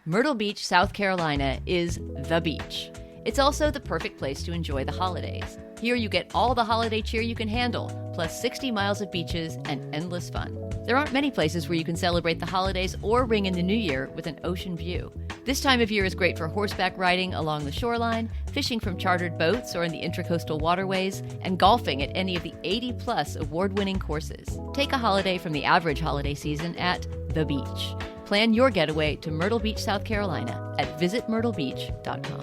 Myrtle Beach, South Carolina is the beach. It's also the perfect place to enjoy the holidays. Here you get all the holiday cheer you can handle, plus 60 miles of beaches and endless fun. There aren't many places where you can celebrate the holidays or ring in the new year with an ocean view. This time of year is great for horseback riding along the shoreline, fishing from chartered boats or in the intracoastal waterways, and golfing at any of the 80-plus award-winning courses. Take a holiday from the average holiday season at the beach. Plan your getaway to Myrtle Beach, South Carolina at visitmyrtlebeach.com.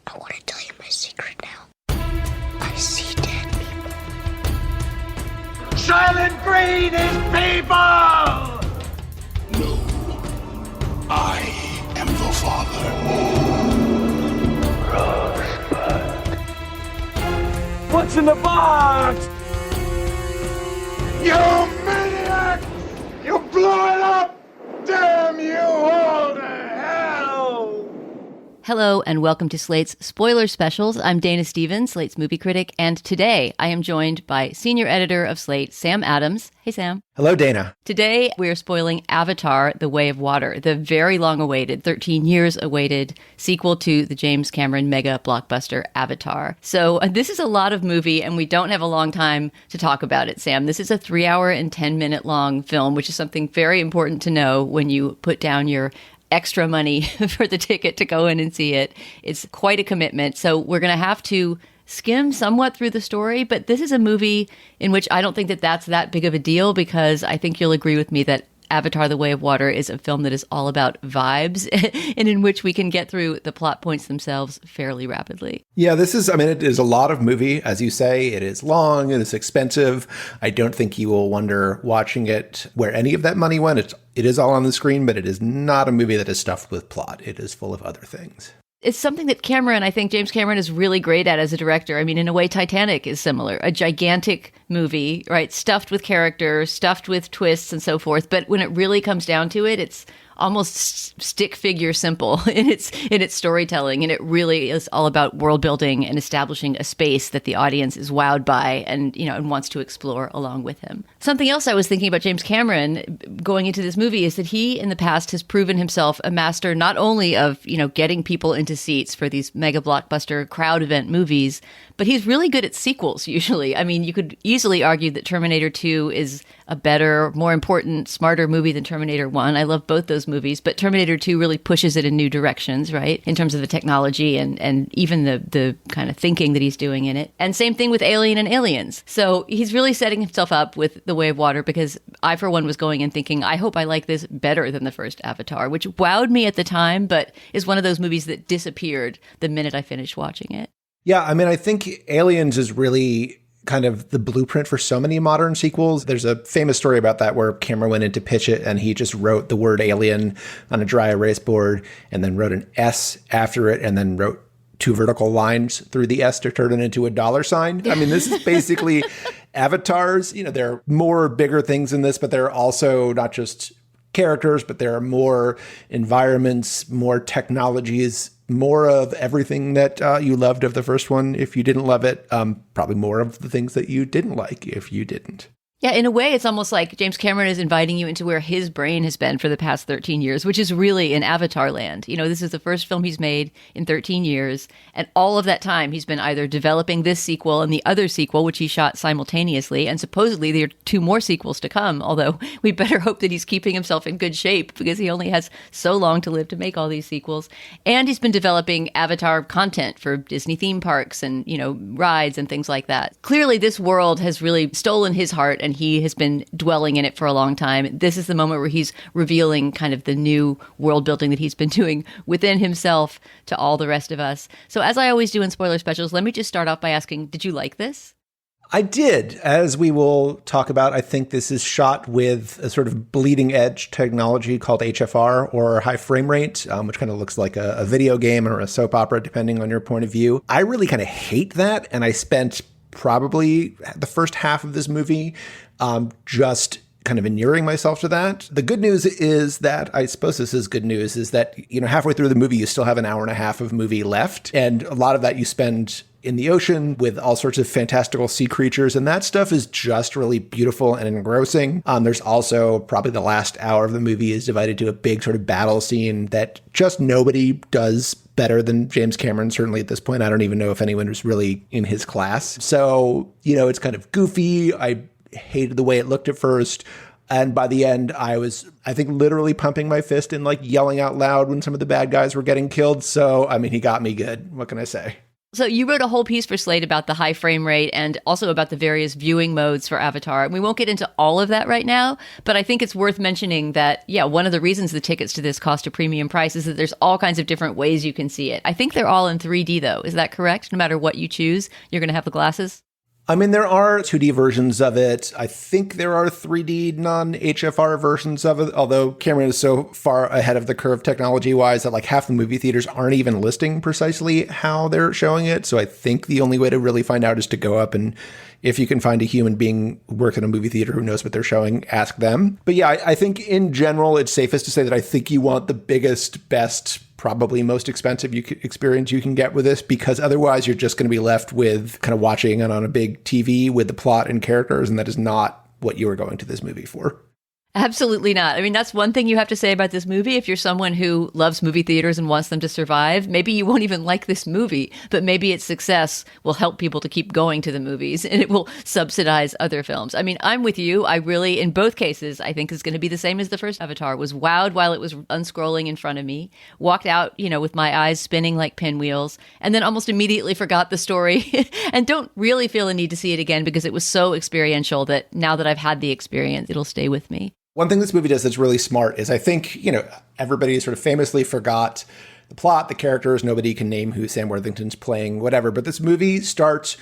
I want to tell you my secret now. I see dead people. Silent Green is people! No, I am the father. What's in the box? You maniac! You blew it up! Damn you all to hell! Hello and welcome to Slate's Spoiler Specials. I'm Dana Stevens, Slate's movie critic, and today I am joined by senior editor of Slate, Sam Adams. Hey, Sam. Hello, Dana. Today we are spoiling Avatar: The Way of Water, the very long-awaited, 13 years awaited sequel to the James Cameron mega blockbuster Avatar. So this is a lot of movie, and we don't have a long time to talk about it, Sam. This is a 3-hour and 10-minute long film, which is something very important to know when you put down your extra money for the ticket to go in and see it. It's quite a commitment. So we're going to have to skim somewhat through the story, but this is a movie in which I don't think that that's that big of a deal, because I think you'll agree with me that Avatar: The Way of Water is a film that is all about vibes and in which we can get through the plot points themselves fairly rapidly. Yeah, it is a lot of movie. As you say, it is long, it is expensive. I don't think you will wonder watching it where any of that money went. It is all on the screen, but it is not a movie that is stuffed with plot. It is full of other things. It's something that I think James Cameron is really great at as a director. I mean, in a way, Titanic is similar. A gigantic movie, right? Stuffed with characters, stuffed with twists and so forth. But when it really comes down to it, it's almost stick figure simple in its storytelling. And it really is all about world building and establishing a space that the audience is wowed by and wants to explore along with him. Something else I was thinking about James Cameron going into this movie is that he in the past has proven himself a master not only of, getting people into seats for these mega blockbuster crowd event movies, but he's really good at sequels usually. I mean, you could easily argue that Terminator 2 is a better, more important, smarter movie than Terminator 1. I love both those movies, but Terminator 2 really pushes it in new directions, right? In terms of the technology and even the kind of thinking that he's doing in it. And same thing with Alien and Aliens. So he's really setting himself up with The Way of Water, because I, for one, was going in thinking, I hope I like this better than the first Avatar, which wowed me at the time, but is one of those movies that disappeared the minute I finished watching it. Yeah, I think Aliens is really kind of the blueprint for so many modern sequels. There's a famous story about that where Cameron went in to pitch it and he just wrote the word alien on a dry erase board and then wrote an S after it and then wrote 2 vertical lines through the S to turn it into a $sign. I mean, this is basically avatars. There are more bigger things in this, but there are also not just characters, but there are more environments, more technologies, more of everything that you loved of the first one if you didn't love it. Probably more of the things that you didn't like if you didn't. Yeah, in a way, it's almost like James Cameron is inviting you into where his brain has been for the past 13 years, which is really in Avatar land. This is the first film he's made in 13 years. And all of that time, he's been either developing this sequel and the other sequel, which he shot simultaneously. And supposedly there are 2 more sequels to come, although we better hope that he's keeping himself in good shape because he only has so long to live to make all these sequels. And he's been developing Avatar content for Disney theme parks and, rides and things like that. Clearly, this world has really stolen his heart, and he has been dwelling in it for a long time. This is the moment where he's revealing kind of the new world building that he's been doing within himself to all the rest of us. So as I always do in spoiler specials, let me just start off by asking, did you like this? I did. As we will talk about, I think this is shot with a sort of bleeding edge technology called HFR, or high frame rate, which kind of looks like a video game or a soap opera, depending on your point of view. I really kind of hate that. And I spent probably the first half of this movie just kind of inuring myself to that. The good news is that, I suppose this is good news, is that, halfway through the movie, you still have an hour and a half of movie left. And a lot of that you spend in the ocean with all sorts of fantastical sea creatures. And that stuff is just really beautiful and engrossing. There's also probably the last hour of the movie is divided to a big sort of battle scene that just nobody does better than James Cameron. Certainly at this point, I don't even know if anyone was really in his class. So, it's kind of goofy. I hated the way it looked at first. And by the end, I was, I think, literally pumping my fist and like yelling out loud when some of the bad guys were getting killed. So, I mean, he got me good. What can I say? So you wrote a whole piece for Slate about the high frame rate and also about the various viewing modes for Avatar. And we won't get into all of that right now, but I think it's worth mentioning that, one of the reasons the tickets to this cost a premium price is that there's all kinds of different ways you can see it. I think they're all in 3D, though. Is that correct? No matter what you choose, you're going to have the glasses? I mean, there are 2D versions of it. I think there are 3D non-HFR versions of it, although Cameron is so far ahead of the curve technology-wise that like half the movie theaters aren't even listing precisely how they're showing it. So I think the only way to really find out is to go up and if you can find a human being who works in a movie theater who knows what they're showing, ask them. But yeah, I think in general, it's safest to say that I think you want the biggest, best, probably most expensive experience you can get with this, because otherwise you're just going to be left with kind of watching it on a big TV with the plot and characters, and that is not what you were going to this movie for. Absolutely not. I mean, that's one thing you have to say about this movie. If you're someone who loves movie theaters and wants them to survive, maybe you won't even like this movie, but maybe its success will help people to keep going to the movies and it will subsidize other films. I mean, I'm with you. I really, in both cases, I think is going to be the same as the first Avatar. Was wowed while it was unscrolling in front of me, walked out, with my eyes spinning like pinwheels, and then almost immediately forgot the story and don't really feel a need to see it again because it was so experiential that now that I've had the experience, it'll stay with me. One thing this movie does that's really smart is I think, everybody sort of famously forgot the plot, the characters, nobody can name who Sam Worthington's playing, whatever. But this movie starts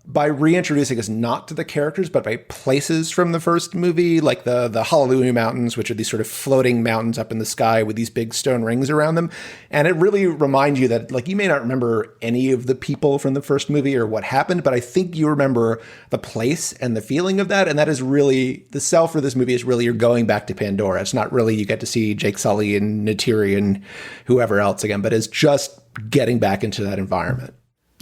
by reintroducing us not to the characters, but by places from the first movie, like the Honolulu Mountains, which are these sort of floating mountains up in the sky with these big stone rings around them. And it really reminds you that, like, you may not remember any of the people from the first movie or what happened, but I think you remember the place and the feeling of that. And that is really, the sell for this movie is really you're going back to Pandora. It's not really you get to see Jake Sully and Neytiri and whoever else again, but it's just getting back into that environment.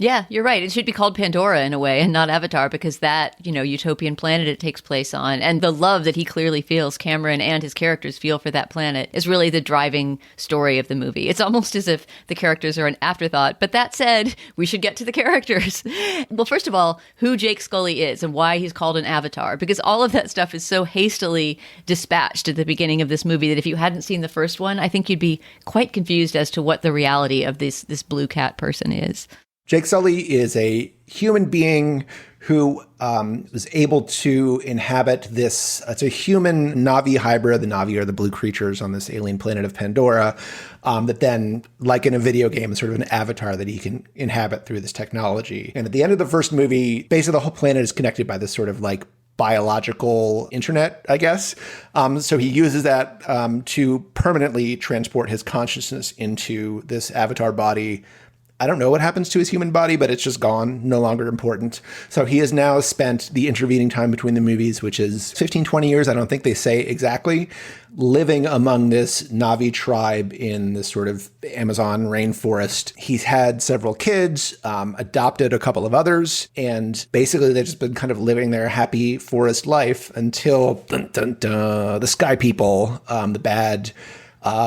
Yeah, you're right. It should be called Pandora in a way and not Avatar because that, utopian planet it takes place on and the love that he clearly feels, Cameron and his characters feel for that planet is really the driving story of the movie. It's almost as if the characters are an afterthought. But that said, we should get to the characters. Well, first of all, who Jake Scully is and why he's called an avatar, because all of that stuff is so hastily dispatched at the beginning of this movie that if you hadn't seen the first one, I think you'd be quite confused as to what the reality of this blue cat person is. Jake Sully is a human being who was able to inhabit this. It's a human Na'vi hybrid. The Na'vi are the blue creatures on this alien planet of Pandora that then, like in a video game, is sort of an avatar that he can inhabit through this technology. And at the end of the first movie, basically the whole planet is connected by this sort of like biological internet, I guess. So he uses that to permanently transport his consciousness into this avatar body. I don't know what happens to his human body, but it's just gone, no longer important. So he has now spent the intervening time between the movies, which is 15, 20 years, I don't think they say exactly, living among this Na'vi tribe in this sort of Amazon rainforest. He's had several kids, adopted a couple of others, and basically they've just been kind of living their happy forest life until the Sky People, the bad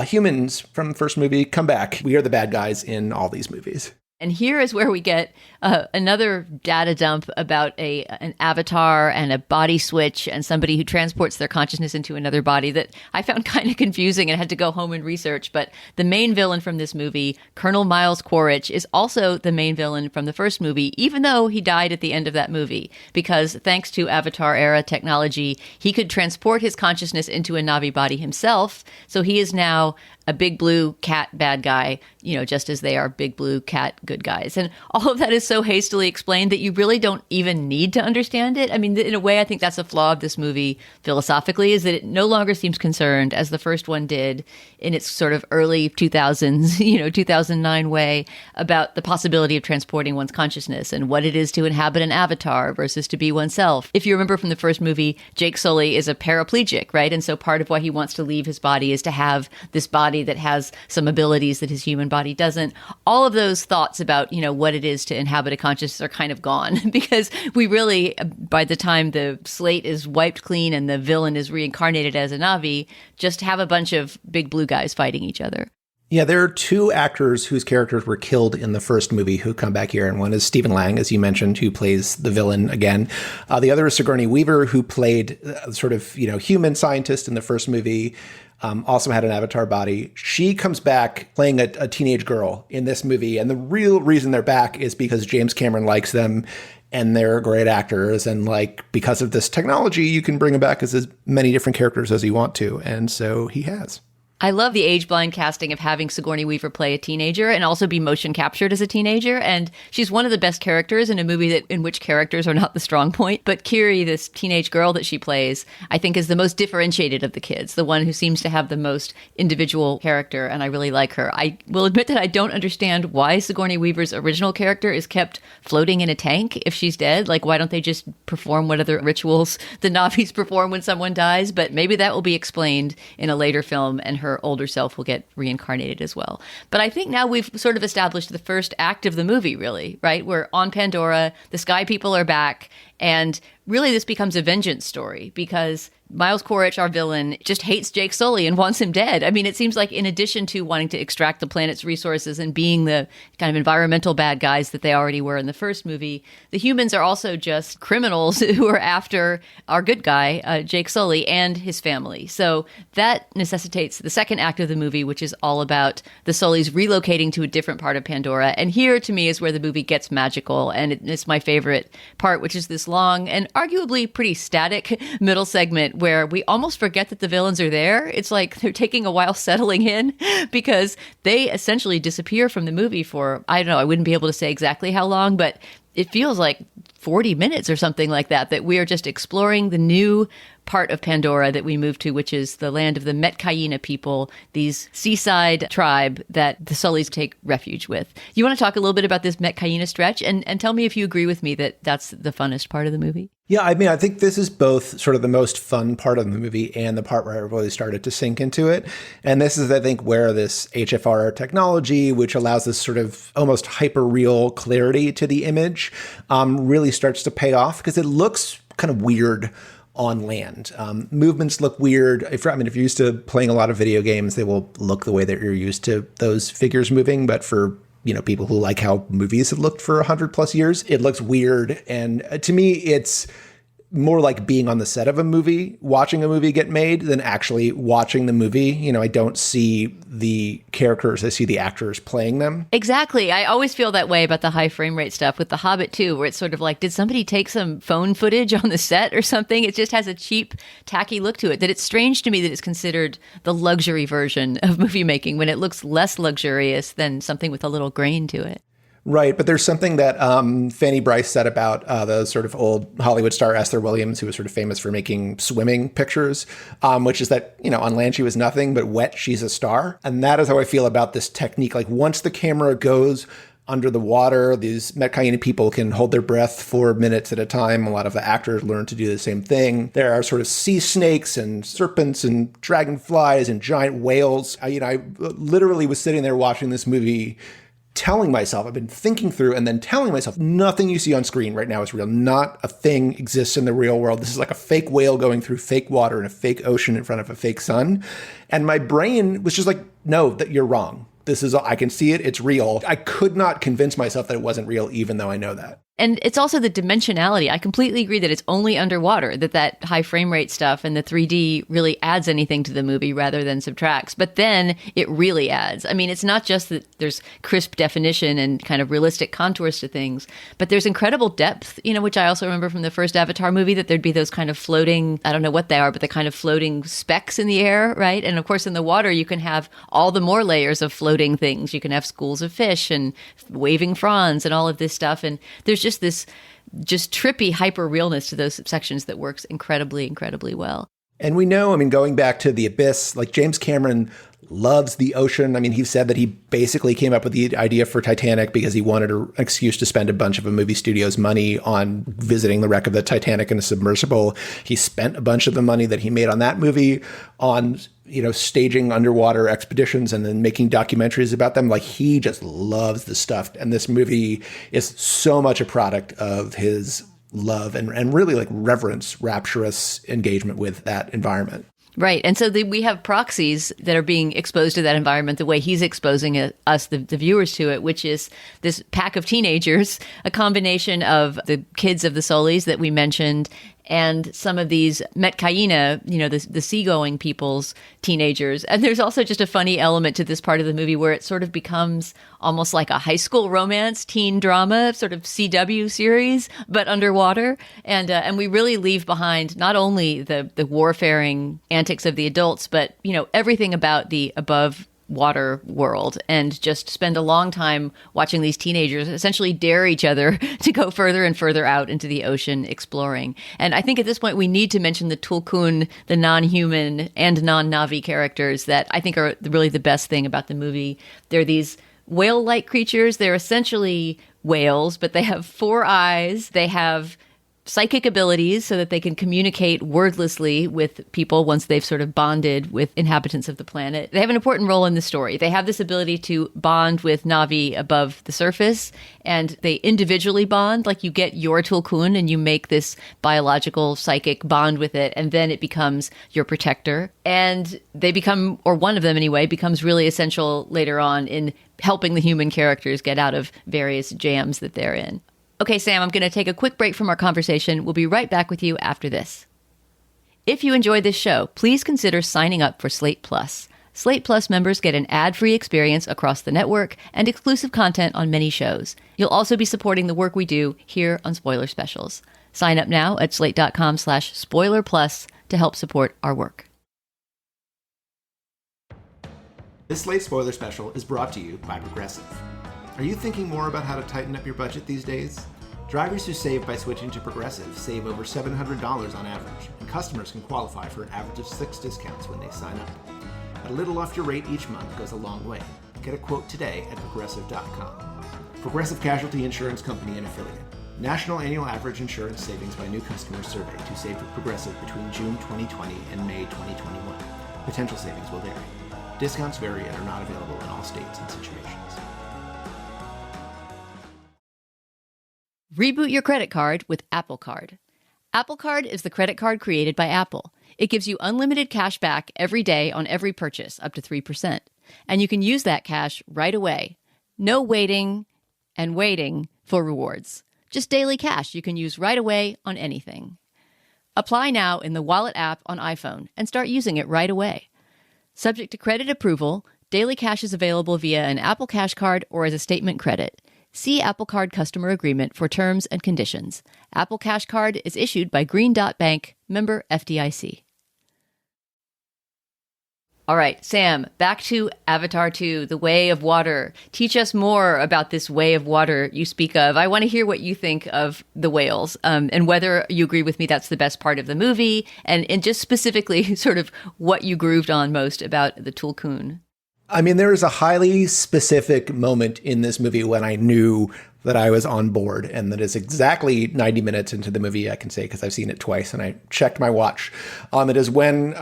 humans from the first movie come back. We are the bad guys in all these movies. And here is where we get another data dump about an avatar and a body switch and somebody who transports their consciousness into another body that I found kind of confusing and had to go home and research. But the main villain from this movie, Colonel Miles Quaritch, is also the main villain from the first movie, even though he died at the end of that movie. Because thanks to Avatar-era technology, he could transport his consciousness into a Na'vi body himself. So he is now a big blue cat bad guy, just as they are big blue cat good guys. And all of that is so hastily explained that you really don't even need to understand it. I mean, in a way, I think that's a flaw of this movie philosophically, is that it no longer seems concerned, as the first one did in its sort of early 2000s, 2009 way, about the possibility of transporting one's consciousness and what it is to inhabit an avatar versus to be oneself. If you remember from the first movie, Jake Sully is a paraplegic, right? And so part of why he wants to leave his body is to have this body body that has some abilities that his human body doesn't. All of those thoughts about, what it is to inhabit a consciousness are kind of gone because we really, by the time the slate is wiped clean and the villain is reincarnated as a Na'vi, just have a bunch of big blue guys fighting each other. Yeah, there are two actors whose characters were killed in the first movie who come back here. And one is Stephen Lang, as you mentioned, who plays the villain again. The other is Sigourney Weaver, who played sort of, human scientist in the first movie, also had an avatar body. She comes back playing a teenage girl in this movie. And the real reason they're back is because James Cameron likes them and they're great actors. And because of this technology, you can bring them back as many different characters as you want to. And so he has. I love the age-blind casting of having Sigourney Weaver play a teenager and also be motion captured as a teenager. And she's one of the best characters in a movie in which characters are not the strong point. But Kiri, this teenage girl that she plays, I think is the most differentiated of the kids, the one who seems to have the most individual character. And I really like her. I will admit that I don't understand why Sigourney Weaver's original character is kept floating in a tank if she's dead. Why don't they just perform what other rituals the Na'vis perform when someone dies? But maybe that will be explained in a later film and her older self will get reincarnated as well. But I think now we've sort of established the first act of the movie, really, right? We're on Pandora, the Sky People are back, and really this becomes a vengeance story because Miles Quaritch, our villain, just hates Jake Sully and wants him dead. I mean, it seems like in addition to wanting to extract the planet's resources and being the kind of environmental bad guys that they already were in the first movie, the humans are also just criminals who are after our good guy, Jake Sully, and his family. So that necessitates the second act of the movie, which is all about the Sullys relocating to a different part of Pandora. And here, to me, is where the movie gets magical. And it's my favorite part, which is this long and arguably pretty static middle segment where we almost forget that the villains are there. It's like they're taking a while settling in because they essentially disappear from the movie for, I don't know, I wouldn't be able to say exactly how long, but it feels like 40 minutes or something like that we are just exploring the new part of Pandora that we moved to, which is the land of the Metkayina people, these seaside tribe that the Sullys take refuge with. You want to talk a little bit about this Metkayina stretch and tell me if you agree with me that that's the funnest part of the movie? Yeah, I mean, I think this is both sort of the most fun part of the movie and the part where I really started to sink into it. And this is, I think, where this HFR technology, which allows this sort of almost hyper-real clarity to the image, really starts to pay off because it looks kind of weird on land. Movements look weird. If you're used to playing a lot of video games, they will look the way that you're used to those figures moving. But for people who like how movies have looked for 100+ years, it looks weird. And to me, it's more like being on the set of a movie, watching a movie get made than actually watching the movie. I don't see the characters, I see the actors playing them. Exactly. I always feel that way about the high frame rate stuff with The Hobbit too, where it's sort of like, did somebody take some phone footage on the set or something? It just has a cheap, tacky look to it. That it's strange to me that it's considered the luxury version of movie making when it looks less luxurious than something with a little grain to it. Right, but there's something that Fanny Brice said about the sort of old Hollywood star Esther Williams, who was sort of famous for making swimming pictures, which is that, on land she was nothing, but wet she's a star. And that is how I feel about this technique. Like once the camera goes under the water, these Metkayina people can hold their breath for minutes at a time. A lot of the actors learn to do the same thing. There are sort of sea snakes and serpents and dragonflies and giant whales. I literally was sitting there watching this movie telling myself, I've been thinking through and then telling myself, nothing you see on screen right now is real. Not a thing exists in the real world. This is like a fake whale going through fake water in a fake ocean in front of a fake sun. And my brain was just like, no, that you're wrong. This is, I can see it. It's real. I could not convince myself that it wasn't real, even though I know that. And it's also the dimensionality. I completely agree that it's only underwater, that high frame rate stuff and the 3D really adds anything to the movie rather than subtracts. But then it really adds. I mean, it's not just that there's crisp definition and kind of realistic contours to things, but there's incredible depth, which I also remember from the first Avatar movie, that there'd be those kind of floating, I don't know what they are, but the kind of floating specks in the air, right? And of course, in the water, you can have all the more layers of floating things. You can have schools of fish and waving fronds and all of this stuff. And there's just this trippy hyper realness to those sections that works incredibly, incredibly well. And we know, going back to The Abyss, like James Cameron loves the ocean. He said that he basically came up with the idea for Titanic because he wanted an excuse to spend a bunch of a movie studio's money on visiting the wreck of the Titanic in a submersible. He spent a bunch of the money that he made on that movie on staging underwater expeditions and then making documentaries about them. Like, he just loves the stuff. And this movie is so much a product of his love and really like reverence, rapturous engagement with that environment. Right. And so we have proxies that are being exposed to that environment the way he's exposing us, the viewers, to it, which is this pack of teenagers, a combination of the kids of the Solis that we mentioned and some of these Metcaina, the seagoing people's teenagers. And there's also just a funny element to this part of the movie where it sort of becomes almost like a high school romance, teen drama, sort of CW series, but underwater. And we really leave behind not only the warfaring antics of the adults, but, everything about the above water world, and just spend a long time watching these teenagers essentially dare each other to go further and further out into the ocean exploring. And I think at this point we need to mention the Tulkun, the non-human and non-Na'vi characters that I think are really the best thing about the movie. They're these whale-like creatures. They're essentially whales, but they have 4 eyes. They have psychic abilities so that they can communicate wordlessly with people once they've sort of bonded with inhabitants of the planet. They have an important role in the story. They have this ability to bond with Na'vi above the surface, and they individually bond. Like, you get your Tulkun and you make this biological psychic bond with it, and then it becomes your protector. And they become, or one of them anyway, becomes really essential later on in helping the human characters get out of various jams that they're in. Okay, Sam, I'm going to take a quick break from our conversation. We'll be right back with you after this. If you enjoyed this show, please consider signing up for Slate Plus. Slate Plus members get an ad-free experience across the network and exclusive content on many shows. You'll also be supporting the work we do here on Spoiler Specials. Sign up now at slate.com/spoilerplus to help support our work. This Slate Spoiler Special is brought to you by Progressive. Are you thinking more about how to tighten up your budget these days? Drivers who save by switching to Progressive save over $700 on average, and customers can qualify for an average of 6 discounts when they sign up. A little off your rate each month goes a long way. Get a quote today at Progressive.com. Progressive Casualty Insurance Company and Affiliate. National annual average insurance savings by new customers surveyed who saved with Progressive between June 2020 and May 2021. Potential savings will vary. Discounts vary and are not available in all states and situations. Reboot your credit card with Apple Card. Apple Card is the credit card created by Apple. It gives you unlimited cash back every day on every purchase, up to 3%. And you can use that cash right away. No waiting and waiting for rewards. Just daily cash you can use right away on anything. Apply now in the Wallet app on iPhone and start using it right away. Subject to credit approval, daily cash is available via an Apple Cash Card or as a statement credit. See Apple Card customer agreement for terms and conditions. Apple Cash Card is issued by Green Dot Bank, member FDIC. All right, Sam, back to Avatar 2, The Way of Water. Teach us more about this way of water you speak of. I want to hear what you think of the whales, and whether you agree with me that's the best part of the movie, and just specifically sort of what you grooved on most about the Tulkun. I mean, there is a highly specific moment in this movie when I knew that I was on board, and that is exactly 90 minutes into the movie, I can say, because I've seen it twice, and I checked my watch. It is when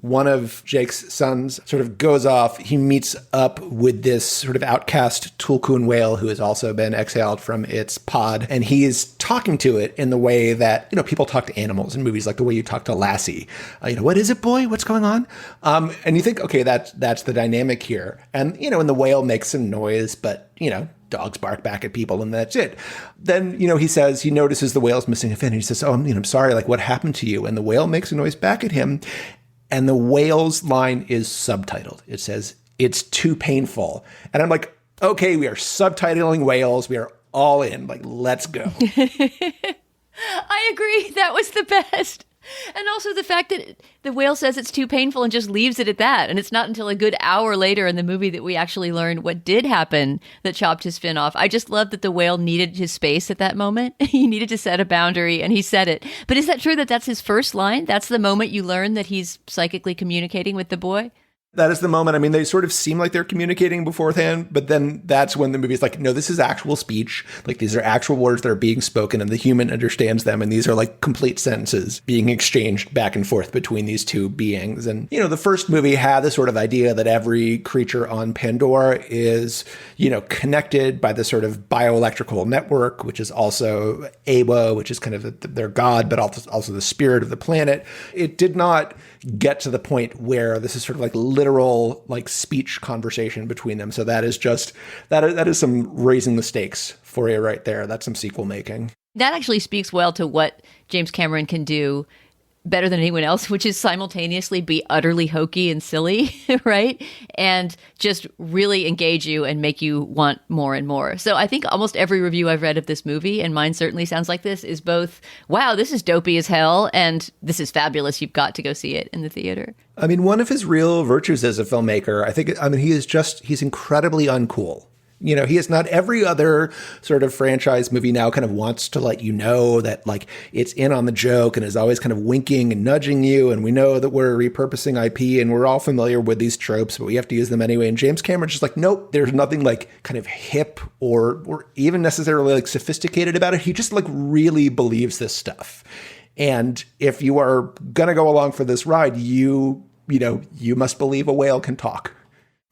one of Jake's sons sort of goes off. He meets up with this sort of outcast Tulkun whale who has also been exiled from its pod, and he is talking to it in the way that, people talk to animals in movies, like the way you talk to Lassie. What is it, boy? What's going on? And you think, okay, that's the dynamic here. And, and the whale makes some noise, but, dogs bark back at people and that's it. Then, he says, he notices the whale's missing a fin. And he says, I'm sorry, like, what happened to you? And the whale makes a noise back at him. And the whale's line is subtitled. It says, it's too painful. And I'm like, okay, we are subtitling whales. We are all in. Like, let's go. I agree. That was the best. And also the fact that the whale says it's too painful and just leaves it at that. And it's not until a good hour later in the movie that we actually learn what did happen that chopped his fin off. I just love that the whale needed his space at that moment. He needed to set a boundary, and he said it. But is that true that that's his first line? That's the moment you learn that he's psychically communicating with the boy? That is the moment. I mean, they sort of seem like they're communicating beforehand, but then that's when the movie's like, no, this is actual speech. Like, these are actual words that are being spoken and the human understands them. And these are like complete sentences being exchanged back and forth between these two beings. And, you know, the first movie had this sort of idea that every creature on Pandora is, you know, connected by this sort of bioelectrical network, which is also Awa, which is kind of their god, but also the spirit of the planet. It did not get to the point where this is sort of like literal like speech conversation between them. So that is just that is some raising the stakes for you right there. That's some sequel making. That actually speaks well to what James Cameron can do better than anyone else, which is simultaneously be utterly hokey and silly, right? And just really engage you and make you want more and more. So I think almost every review I've read of this movie, and mine certainly sounds like this, is both, wow, this is dopey as hell, and this is fabulous. You've got to go see it in the theater. I mean, one of his real virtues as a filmmaker, he's incredibly uncool. You know, he is not every other sort of franchise movie now kind of wants to let you know that like it's in on the joke and is always kind of winking and nudging you. And we know that we're repurposing IP and we're all familiar with these tropes, but we have to use them anyway. And James Cameron's just like, nope, there's nothing like kind of hip or even necessarily like sophisticated about it. He just like really believes this stuff. And if you are going to go along for this ride, you must believe a whale can talk.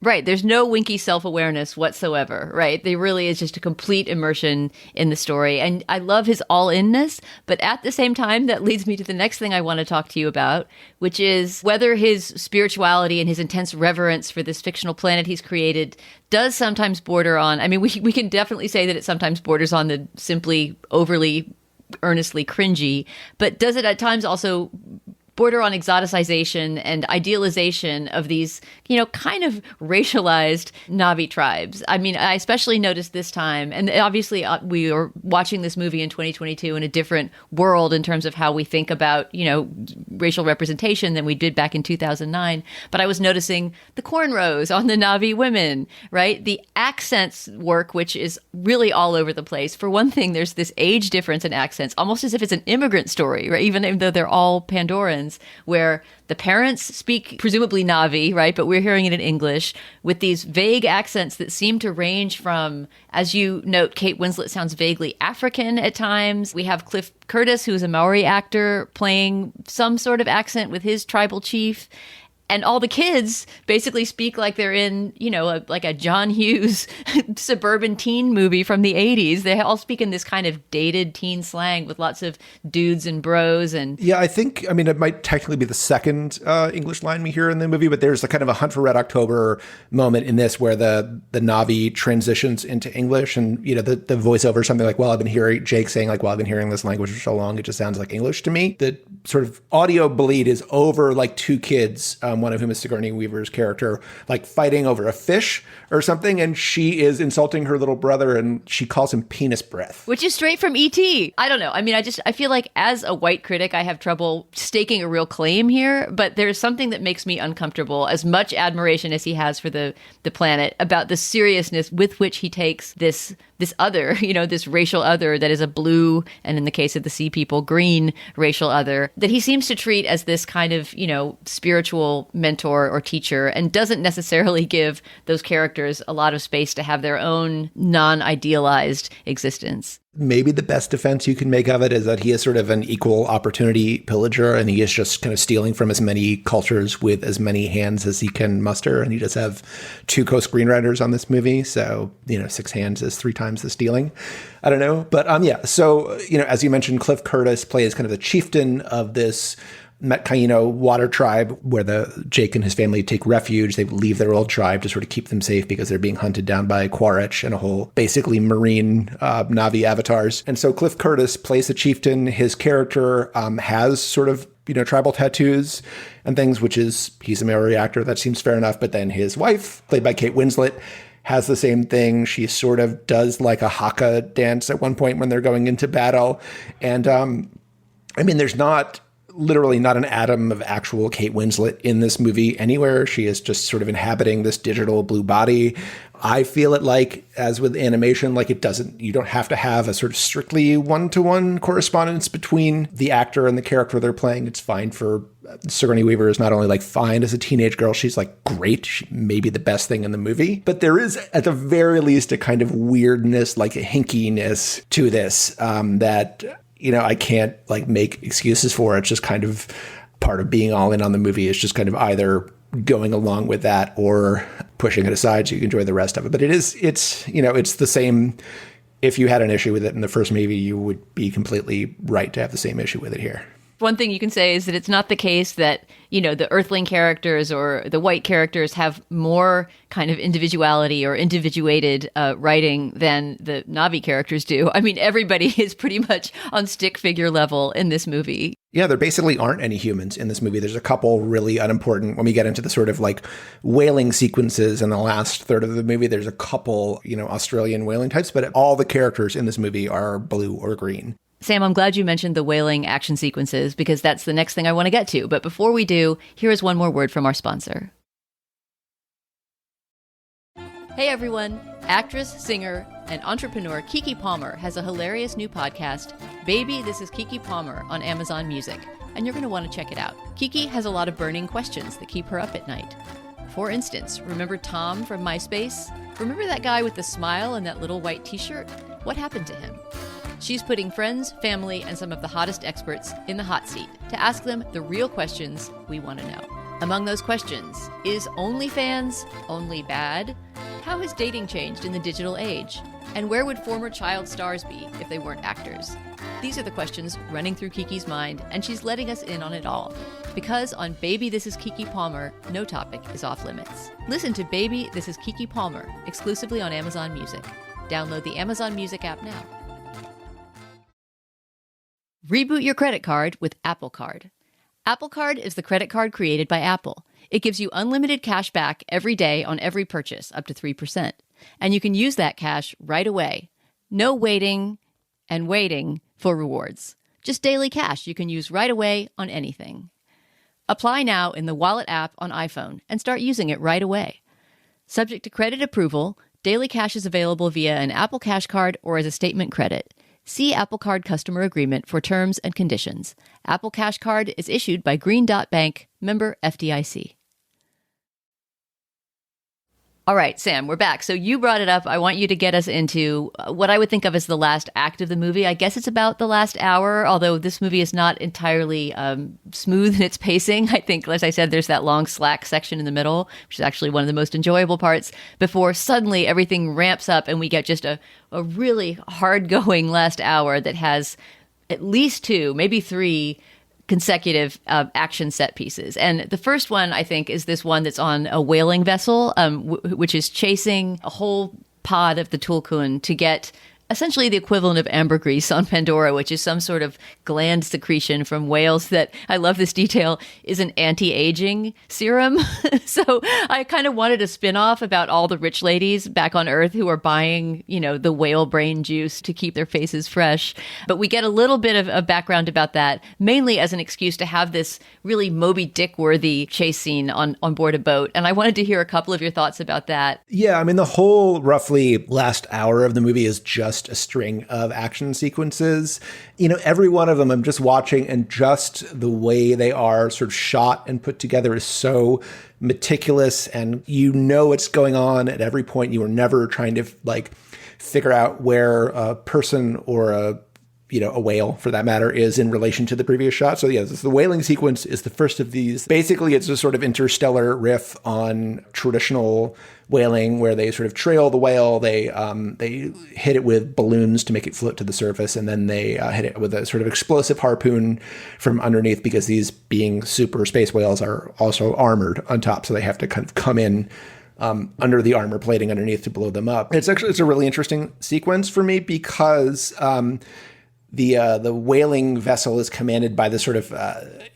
Right. There's no winky self-awareness whatsoever, right? There really is just a complete immersion in the story. And I love his all-inness, but at the same time, that leads me to the next thing I want to talk to you about, which is whether his spirituality and his intense reverence for this fictional planet he's created does sometimes border on, I mean, we can definitely say that it sometimes borders on the simply overly earnestly cringy, but does it at times also border on exoticization and idealization of these, you know, kind of racialized Na'vi tribes. I mean, I especially noticed this time, and obviously we are watching this movie in 2022 in a different world in terms of how we think about, you know, racial representation than we did back in 2009. But I was noticing the cornrows on the Na'vi women, right? The accents work, which is really all over the place. For one thing, there's this age difference in accents, almost as if it's an immigrant story, right? Even though they're all Pandorans, where the parents speak presumably Na'vi, right? But we're hearing it in English with these vague accents that seem to range from, as you note, Kate Winslet sounds vaguely African at times. We have Cliff Curtis, who is a Maori actor, playing some sort of accent with his tribal chief. And all the kids basically speak like they're in, you know, like a John Hughes suburban teen movie from the 80s. They all speak in this kind of dated teen slang with lots of dudes and bros. And yeah, I mean, it might technically be the second English line we hear in the movie, but there's a kind of a Hunt for Red October moment in this where the Na'vi transitions into English, and, you know, the voiceover is something like, well, I've been hearing Jake saying like, well, I've been hearing this language for so long, it just sounds like English to me. The sort of audio bleed is over like two kids, one of whom is Sigourney Weaver's character, like fighting over a fish or something, and she is insulting her little brother and she calls him penis breath. Which is straight from E.T. I don't know. I mean, I feel like as a white critic, I have trouble staking a real claim here, but there's something that makes me uncomfortable, as much admiration as he has for the planet, about the seriousness with which he takes this other, you know, this racial other that is a blue, and in the case of the Sea People, green racial other, that he seems to treat as this kind of, you know, spiritual mentor or teacher, and doesn't necessarily give those characters a lot of space to have their own non-idealized existence. Maybe the best defense you can make of it is that he is sort of an equal opportunity pillager, and he is just kind of stealing from as many cultures with as many hands as he can muster. And he does have two co-screenwriters on this movie. So, you know, 6 hands is 3 times the stealing. I don't know. But yeah, so, you know, as you mentioned, Cliff Curtis plays kind of the chieftain of this Metcaino water tribe where Jake and his family take refuge. They leave their old tribe to sort of keep them safe because they're being hunted down by Quaritch and a whole basically marine Na'vi avatars. And so Cliff Curtis plays the chieftain. His character has sort of, you know, tribal tattoos and things, which is, he's a Maori actor. That seems fair enough. But then his wife, played by Kate Winslet, has the same thing. She sort of does like a haka dance at one point when they're going into battle. And I mean, there's literally not an atom of actual Kate Winslet in this movie anywhere. She is just sort of inhabiting this digital blue body. I feel it like, as with animation, like you don't have to have a sort of strictly one-to-one correspondence between the actor and the character they're playing. It's fine for Sigourney Weaver is not only like fine as a teenage girl, she's like great. She may be the best thing in the movie, but there is at the very least a kind of weirdness, like a hinkiness to this that, I can't like make excuses for. It's just kind of part of being all in on the movie is just kind of either going along with that or pushing it aside so you can enjoy the rest of it. But it's the same. If you had an issue with it in the first movie, you would be completely right to have the same issue with it here. One thing you can say is that it's not the case that, the Earthling characters or the white characters have more kind of individuality or individuated writing than the Na'vi characters do. I mean, everybody is pretty much on stick figure level in this movie. Yeah, there basically aren't any humans in this movie. There's a couple really unimportant, when we get into the sort of like whaling sequences in the last third of the movie, there's a couple, Australian whaling types, but all the characters in this movie are blue or green. Sam, I'm glad you mentioned the whaling action sequences because that's the next thing I want to get to. But before we do, here is one more word from our sponsor. Hey everyone, actress, singer, and entrepreneur Keke Palmer has a hilarious new podcast, Baby, This is Keke Palmer, on Amazon Music, and you're going to want to check it out. Keke has a lot of burning questions that keep her up at night. For instance, remember Tom from MySpace? Remember that guy with the smile and that little white t-shirt? What happened to him? She's putting friends, family, and some of the hottest experts in the hot seat to ask them the real questions we want to know. Among those questions, is OnlyFans only bad? How has dating changed in the digital age? And where would former child stars be if they weren't actors? These are the questions running through Keke's mind, and she's letting us in on it all. Because on Baby, This is Keke Palmer, no topic is off limits. Listen to Baby, This is Keke Palmer, exclusively on Amazon Music. Download the Amazon Music app now. Reboot your credit card with Apple Card. Apple Card is the credit card created by Apple. It gives you unlimited cash back every day on every purchase, up to 3%. And you can use that cash right away. No waiting and waiting for rewards. Just daily cash you can use right away on anything. Apply now in the Wallet app on iPhone and start using it right away. Subject to credit approval, daily cash is available via an Apple Cash card or as a statement credit. See Apple Card customer agreement for terms and conditions. Apple Cash Card is issued by Green Dot Bank, member FDIC. All right, Sam, we're back. So you brought it up. I want you to get us into what I would think of as the last act of the movie. I guess it's about the last hour, although this movie is not entirely smooth in its pacing. I think, as I said, there's that long slack section in the middle, which is actually one of the most enjoyable parts, before suddenly everything ramps up and we get just a really hard-going last hour that has at least 2, maybe 3 consecutive action set pieces. And the first one, I think, is this one that's on a whaling vessel, which is chasing a whole pod of the tulkun to get essentially the equivalent of ambergris on Pandora, which is some sort of gland secretion from whales that, I love this detail, is an anti-aging serum. So I kind of wanted a spin-off about all the rich ladies back on Earth who are buying, the whale brain juice to keep their faces fresh. But we get a little bit of a background about that, mainly as an excuse to have this really Moby Dick-worthy chase scene on board a boat. And I wanted to hear a couple of your thoughts about that. Yeah, I mean, the whole roughly last hour of the movie is just a string of action sequences. Every one of them I'm just watching, and just the way they are sort of shot and put together is so meticulous, and what's going on at every point. You are never trying to figure out where a person or a whale, for that matter, is in relation to the previous shot. So yeah, the whaling sequence is the first of these. Basically, it's a sort of interstellar riff on traditional whaling, where they sort of trail the whale, they hit it with balloons to make it float to the surface, and then they hit it with a sort of explosive harpoon from underneath, because these, being super space whales, are also armored on top, so they have to kind of come in under the armor plating underneath to blow them up. It's a really interesting sequence for me because the whaling vessel is commanded by this sort of,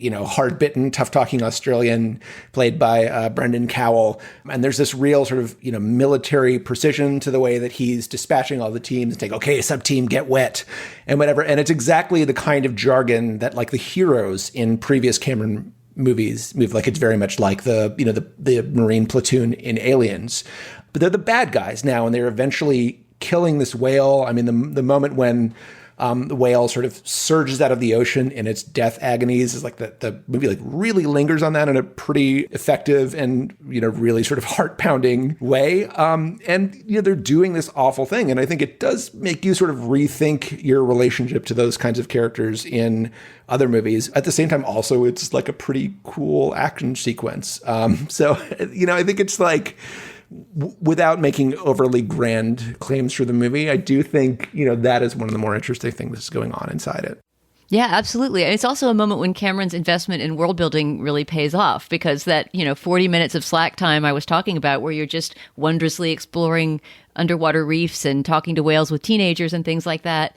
hard-bitten, tough-talking Australian played by Brendan Cowell. And there's this real sort of, military precision to the way that he's dispatching all the teams and saying, okay, sub-team, get wet, and whatever. And it's exactly the kind of jargon that, the heroes in previous Cameron movies move. Like it's very much like the Marine platoon in Aliens, but they're the bad guys now, and they're eventually killing this whale. I mean, the moment when the whale sort of surges out of the ocean in its death agonies is like the movie like really lingers on that in a pretty effective and, really sort of heart pounding way. And they're doing this awful thing. And I think it does make you sort of rethink your relationship to those kinds of characters in other movies. At the same time, also, it's like a pretty cool action sequence. So, I think it's like, without making overly grand claims for the movie, I do think, that is one of the more interesting things that's going on inside it. Yeah, absolutely. And it's also a moment when Cameron's investment in world building really pays off, because that, 40 minutes of slack time I was talking about, where you're just wondrously exploring underwater reefs and talking to whales with teenagers and things like that,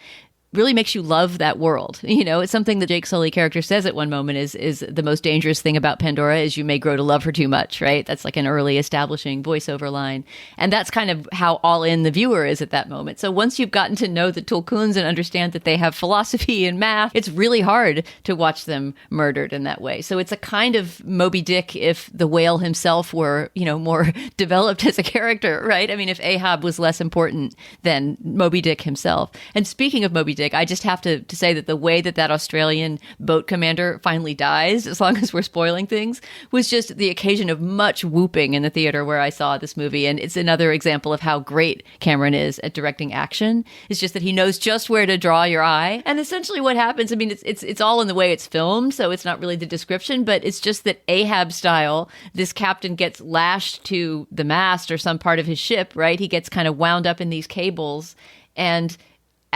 really makes you love that world. It's something the Jake Sully character says at one moment is the most dangerous thing about Pandora is you may grow to love her too much, right? That's like an early establishing voiceover line. And that's kind of how all in the viewer is at that moment. So once you've gotten to know the Tulkuns and understand that they have philosophy and math, it's really hard to watch them murdered in that way. So it's a kind of Moby Dick if the whale himself were, more developed as a character, right? I mean, if Ahab was less important than Moby Dick himself. And speaking of Moby Dick, I just have to say that the way that Australian boat commander finally dies, as long as we're spoiling things, was just the occasion of much whooping in the theater where I saw this movie. And it's another example of how great Cameron is at directing action. It's just that he knows just where to draw your eye. And essentially what happens, I mean, it's all in the way it's filmed, so it's not really the description, but it's just that Ahab style, this captain gets lashed to the mast or some part of his ship, right? He gets kind of wound up in these cables, and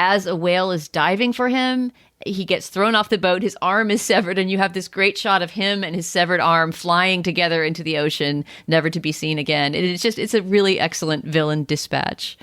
as a whale is diving for him, he gets thrown off the boat, his arm is severed, and you have this great shot of him and his severed arm flying together into the ocean, never to be seen again. It's a really excellent villain dispatch.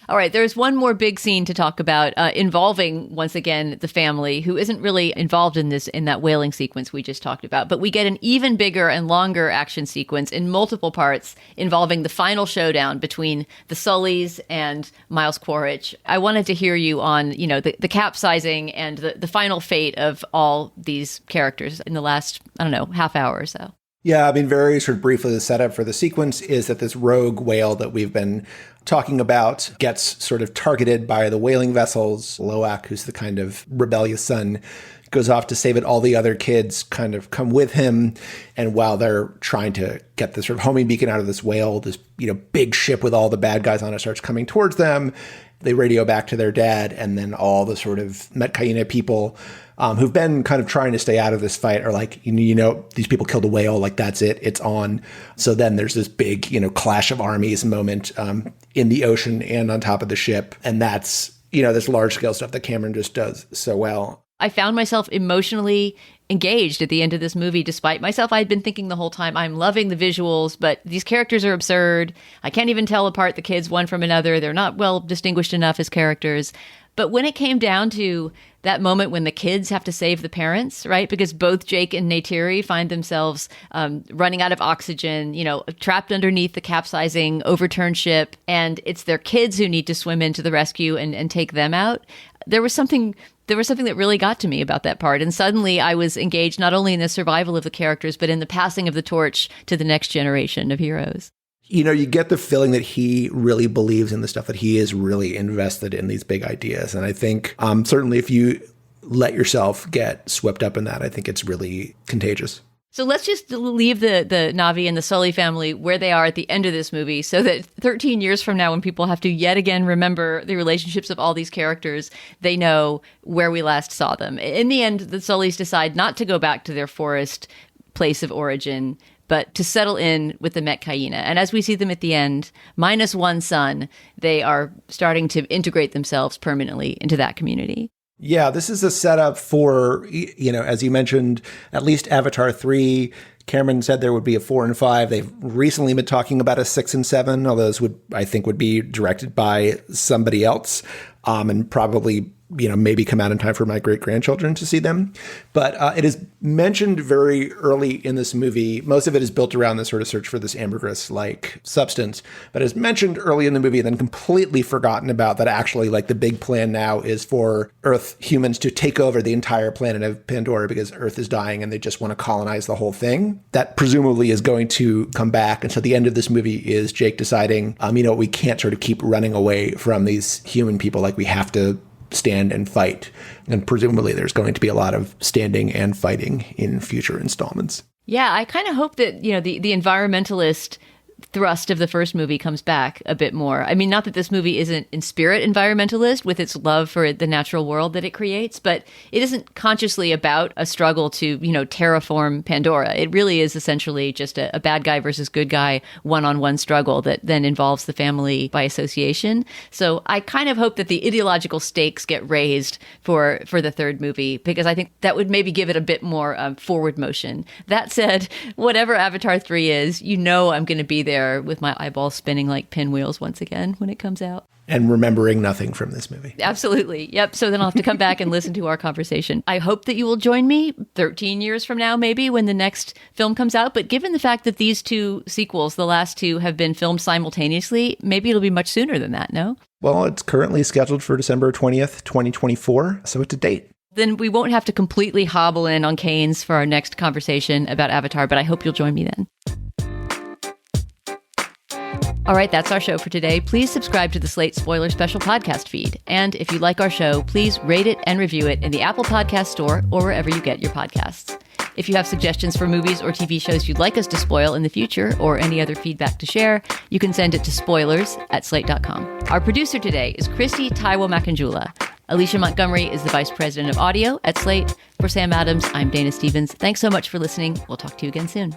All right, there's one more big scene to talk about involving, once again, the family, who isn't really involved in that whaling sequence we just talked about. But we get an even bigger and longer action sequence in multiple parts involving the final showdown between the Sullys and Miles Quaritch. I wanted to hear you on, the capsizing and the final fate of all these characters in the last, half hour or so. Yeah, I mean, very sort of briefly, the setup for the sequence is that this rogue whale that we've been talking about gets sort of targeted by the whaling vessels. Loak, who's the kind of rebellious son, goes off to save it. All the other kids kind of come with him. And while they're trying to get the sort of homing beacon out of this whale, this, big ship with all the bad guys on it starts coming towards them. They radio back to their dad, and then all the sort of Metcaina people who've been kind of trying to stay out of this fight are like, these people killed a whale, like that's it, it's on. So then there's this big, clash of armies moment in the ocean and on top of the ship. And that's, this large scale stuff that Cameron just does so well. I found myself emotionally engaged at the end of this movie, despite myself. I'd been thinking the whole time, I'm loving the visuals, but these characters are absurd. I can't even tell apart the kids one from another. They're not well distinguished enough as characters. But when it came down to that moment when the kids have to save the parents, right? Because both Jake and Neytiri find themselves running out of oxygen, trapped underneath the capsizing, overturned ship, and it's their kids who need to swim into the rescue and take them out. There was something that really got to me about that part. And suddenly I was engaged not only in the survival of the characters, but in the passing of the torch to the next generation of heroes. You get the feeling that he really believes in the stuff, that he is really invested in these big ideas. And I think certainly if you let yourself get swept up in that, I think it's really contagious. So let's just leave the Na'vi and the Sully family where they are at the end of this movie, so that 13 years from now, when people have to yet again remember the relationships of all these characters, they know where we last saw them. In the end, the Sullys decide not to go back to their forest place of origin, but to settle in with the Metcaina. And as we see them at the end, minus one son, they are starting to integrate themselves permanently into that community. Yeah, this is a setup for, as you mentioned, at least Avatar 3. Cameron said there would be a 4 and 5. They've recently been talking about a 6 and 7, although those would be directed by somebody else, and probably maybe come out in time for my great-grandchildren to see them. But it is mentioned very early in this movie. Most of it is built around this sort of search for this ambergris-like substance, but it's mentioned early in the movie and then completely forgotten about, that actually like the big plan now is for Earth humans to take over the entire planet of Pandora because Earth is dying and they just want to colonize the whole thing. That presumably is going to come back. And so the end of this movie is Jake deciding, we can't sort of keep running away from these human people. Like, we have to stand and fight. And presumably there's going to be a lot of standing and fighting in future installments. Yeah, I kind of hope that, the environmentalist thrust of the first movie comes back a bit more. I mean, not that this movie isn't in spirit environmentalist with its love for the natural world that it creates, but it isn't consciously about a struggle to, terraform Pandora. It really is essentially just a bad guy versus good guy one-on-one struggle that then involves the family by association. So I kind of hope that the ideological stakes get raised for the third movie, because I think that would maybe give it a bit more forward motion. That said, whatever Avatar 3 is, I'm going to be there with my eyeballs spinning like pinwheels once again when it comes out. And remembering nothing from this movie. Absolutely. Yep. So then I'll have to come back and listen to our conversation. I hope that you will join me 13 years from now, maybe, when the next film comes out. But given the fact that these two sequels, the last two, have been filmed simultaneously, maybe it'll be much sooner than that, no? Well, it's currently scheduled for December 20th, 2024. So it's a date. Then we won't have to completely hobble in on Canes for our next conversation about Avatar, but I hope you'll join me then. All right, that's our show for today. Please subscribe to the Slate Spoiler Special podcast feed. And if you like our show, please rate it and review it in the Apple Podcast Store or wherever you get your podcasts. If you have suggestions for movies or TV shows you'd like us to spoil in the future, or any other feedback to share, you can send it to spoilers@slate.com. Our producer today is Kristie Taiwo-Makanjuola. Alicia Montgomery is the Vice President of Audio at Slate. For Sam Adams, I'm Dana Stevens. Thanks so much for listening. We'll talk to you again soon.